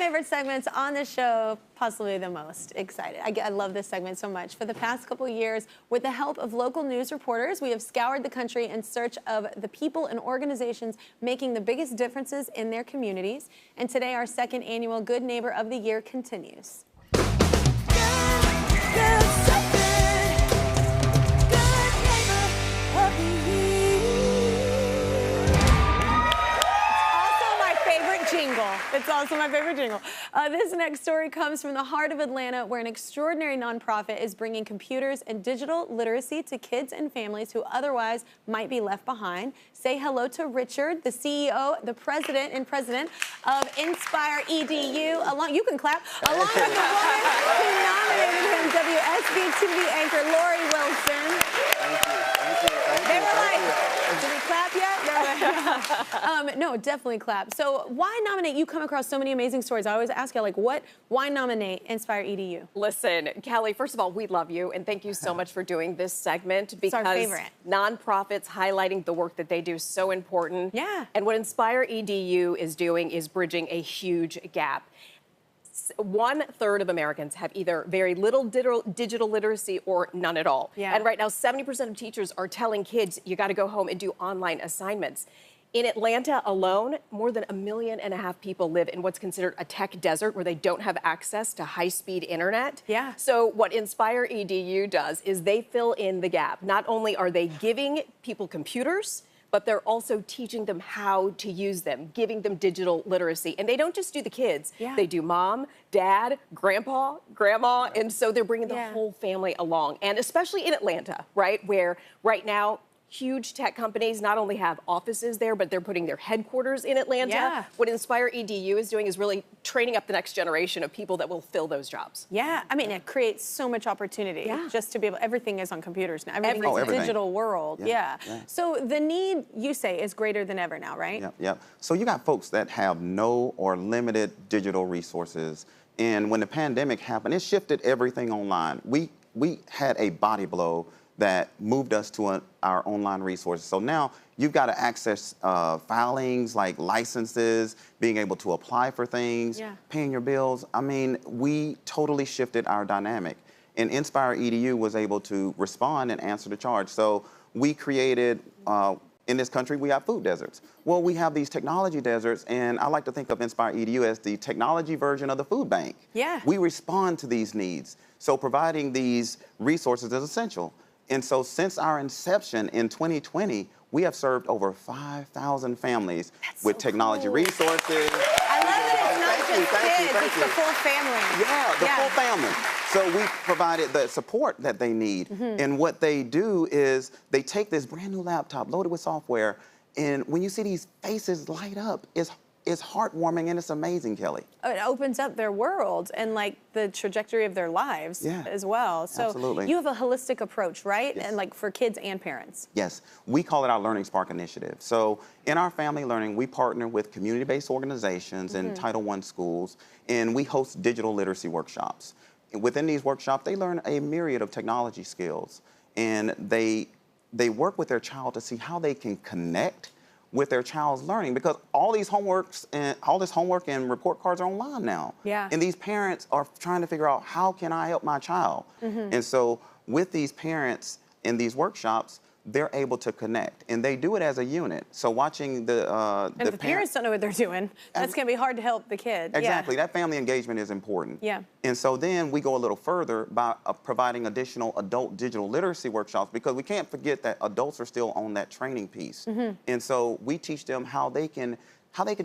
favorite segments on the show, possibly the most excited. I love this segment so much. For the past couple of years, with the help of local news reporters, we have scoured the country in search of the people and organizations making the biggest differences in their communities. And today, our second annual Good Neighbor of the Year continues. It's also my favorite jingle. This next story comes from the heart of Atlanta, where an extraordinary nonprofit is bringing computers and digital literacy to kids and families who otherwise might be left behind. Say hello to Richard, the CEO, the president of Inspiredu. You can clap. Along with the woman who nominated him, WSB-TV anchor Lori Wilson. Thank you. They were like, did we clap yet? No, definitely clap. So why nominate? You come across so many amazing stories. I always ask you, like, why nominate Inspiredu? Listen, Kelly, first of all, we love you, and thank you so much for doing this segment, because our favorite. Nonprofits highlighting the work that they do is so important. Yeah. And what Inspiredu is doing is bridging a huge gap. 1/3 of Americans have either very little digital literacy or none at all. Yeah. And right now, 70% of teachers are telling kids, you got to go home and do online assignments. In Atlanta alone, more than 1.5 million people live in what's considered a tech desert, where they don't have access to high-speed internet. Yeah. So what Inspiredu does is they fill in the gap. Not only are they giving people computers, but they're also teaching them how to use them, giving them digital literacy. And they don't just do the kids. Yeah. They do mom, dad, grandpa, grandma, and so they're bringing the whole family along. And especially in Atlanta, right, where right now, huge tech companies not only have offices there, but they're putting their headquarters in Atlanta. Yeah. What Inspiredu is doing is really training up the next generation of people that will fill those jobs. Yeah, I mean, it creates so much opportunity. Yeah. Just to be able, everything is on computers now. Everything's a Everything. digital world. Yeah. So the need, you say, is greater than ever now, right? Yep. So you got folks that have no or limited digital resources. And when the pandemic happened, it shifted everything online. We had a body blow that moved us to our online resources. So now you've got to access filings like licenses, being able to apply for things, paying your bills. I mean, we totally shifted our dynamic. And Inspiredu was able to respond and answer the charge. So we created, in this country, we have food deserts. Well, we have these technology deserts, and I like to think of Inspiredu as the technology version of the food bank. Yeah. We respond to these needs. So providing these resources is essential. And so since our inception in 2020, we have served over 5,000 families with technology resources. I love that it's not just kids, it's the full family. Yeah, the full family. So we provided the support that they need. And what they do is they take this brand new laptop loaded with software, and when you see these faces light up, it's heartwarming and it's amazing, Kelly. It opens up their world and like the trajectory of their lives as well. So absolutely. You have a holistic approach, right? Yes. And like for kids and parents. Yes, we call it our Learning Spark Initiative. So in our family learning, we partner with community-based organizations and Title I schools, and we host digital literacy workshops. Within these workshops, they learn a myriad of technology skills, and they work with their child to see how they can connect with their child's learning, because all this homework and report cards are online now. Yeah. And these parents are trying to figure out, how can I help my child? And so with these parents in these workshops, they're able to connect, and they do it as a unit. So watching the and if the parents don't know what they're doing, that's going to be hard to help the kid. Exactly. That family engagement is important. Yeah. And so then we go a little further by providing additional adult digital literacy workshops, because we can't forget that adults are still on that training piece. And so we teach them how they can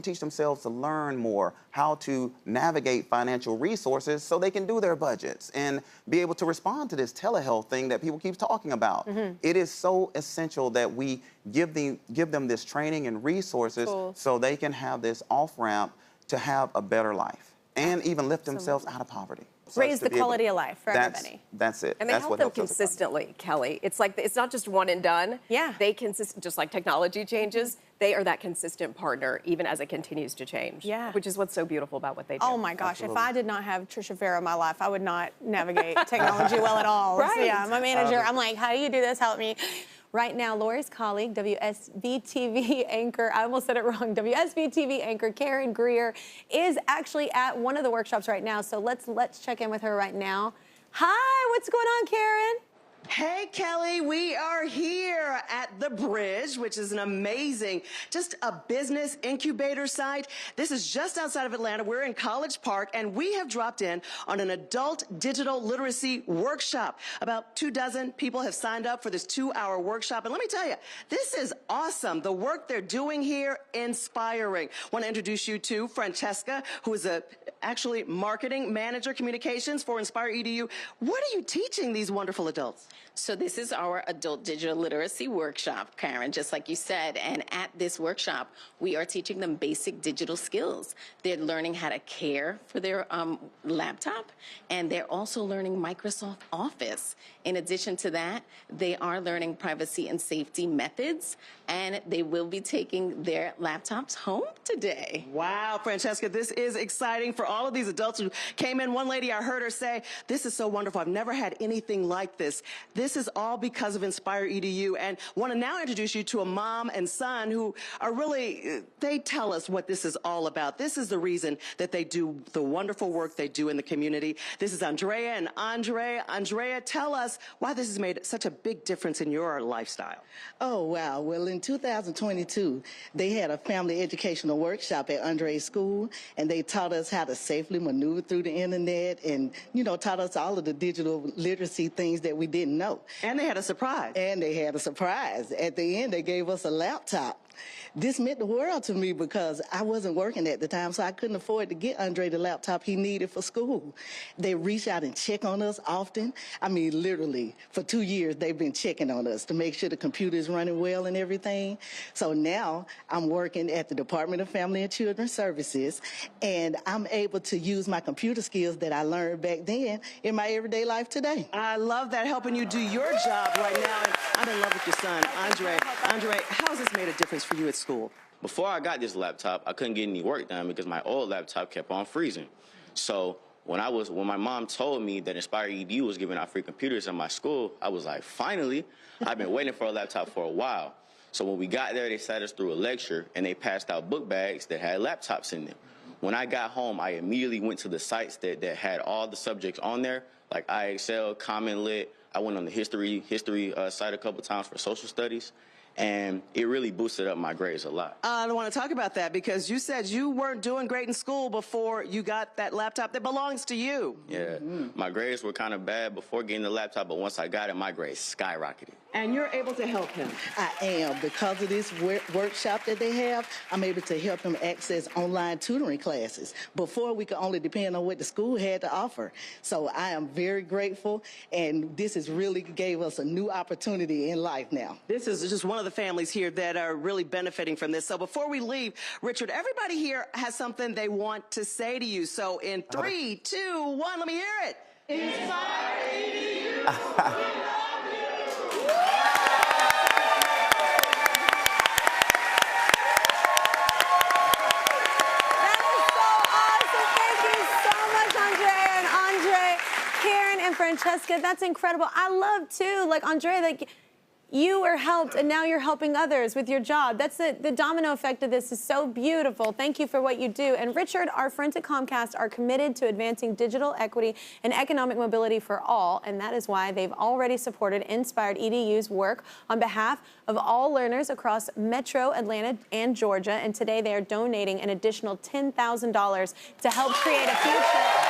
teach themselves to learn more, how to navigate financial resources so they can do their budgets and be able to respond to this telehealth thing that people keep talking about. It is so essential that we give them this training and resources so they can have this off-ramp to have a better life and even lift themselves out of poverty. Raise the quality of life for everybody. That's it. And they help them consistently, Kelly. It's like, it's not just one and done. Yeah. They just like technology changes, they are that consistent partner even as it continues to change. Yeah. Which is what's so beautiful about what they do. Oh my gosh, if I did not have Trisha Farah in my life, I would not navigate technology well at all. Right. So yeah, my manager, I'm like, how do you do this? Help me. Right now, Lori's colleague, WSB-TV anchor, I almost said it wrong, WSB-TV anchor Karyn Greer is actually at one of the workshops right now. So let's check in with her right now. Hi, what's going on, Karyn? Hey, Kelly, we are here at The Bridge, which is an amazing, just a business incubator site. This is just outside of Atlanta. We're in College Park, and we have dropped in on an adult digital literacy workshop. About 24 people have signed up for this 2-hour workshop. And let me tell you, this is awesome. The work they're doing here, inspiring. I want to introduce you to Francesca, who is actually marketing manager communications for Inspiredu. What are you teaching these wonderful adults? So this is our adult digital literacy workshop, Karyn, just like you said. And at this workshop, we are teaching them basic digital skills. They're learning how to care for their laptop, and they're also learning Microsoft Office. In addition to that, they are learning privacy and safety methods, and they will be taking their laptops home today. Wow, Francesca, this is exciting for all of these adults who came in. One lady, I heard her say, this is so wonderful. I've never had anything like this. This is all because of Inspiredu, and want to now introduce you to a mom and son who are really, they tell us what this is all about. This is the reason that they do the wonderful work they do in the community. This is Andrea and Andre. Andrea, tell us why this has made such a big difference in your lifestyle. Oh, wow. Well, in 2022, they had a family educational workshop at Andre's school, and they taught us how to safely maneuver through the internet and, you know, taught us all of the digital literacy things that we didn't know. And they had a surprise. And they had a surprise. At the end, they gave us a laptop. This meant the world to me because I wasn't working at the time, so I couldn't afford to get Andre the laptop he needed for school. They reach out and check on us often. I mean, literally, for 2 years, they've been checking on us to make sure the computer is running well and everything. So now I'm working at the Department of Family and Children Services, and I'm able to use my computer skills that I learned back then in my everyday life today. I love that, helping you do your job right now. And I'm in love with your son, Andre. Andre, how has this made a difference for you at school? Before I got this laptop, I couldn't get any work done because my old laptop kept on freezing. So when my mom told me that Inspiredu was giving out free computers in my school, I was like, finally, I've been waiting for a laptop for a while. So when we got there, they sat us through a lecture, and they passed out book bags that had laptops in them. When I got home, I immediately went to the sites that had all the subjects on there, like IXL, Common Lit. I went on the history site a couple times for social studies. And it really boosted up my grades a lot. I want to talk about that because you said you weren't doing great in school before you got that laptop that belongs to you. Yeah, my grades were kind of bad before getting the laptop, but once I got it, my grades skyrocketed. And you're able to help him. I am. Because of this workshop that they have, I'm able to help them access online tutoring classes. Before, we could only depend on what the school had to offer. So I am very grateful, and this has really gave us a new opportunity in life now. This is just one of the families here that are really benefiting from this. So before we leave, Richard, everybody here has something they want to say to you. So in 3, 2, 1, let me hear it. Inspire. Francesca, that's incredible. I love too, like Andre, like you were helped and now you're helping others with your job. That's the domino effect of this is so beautiful. Thank you for what you do. And Richard, our friends at Comcast are committed to advancing digital equity and economic mobility for all, and that is why they've already supported Inspiredu's work on behalf of all learners across Metro Atlanta and Georgia. And today they are donating an additional $10,000 to help create a future.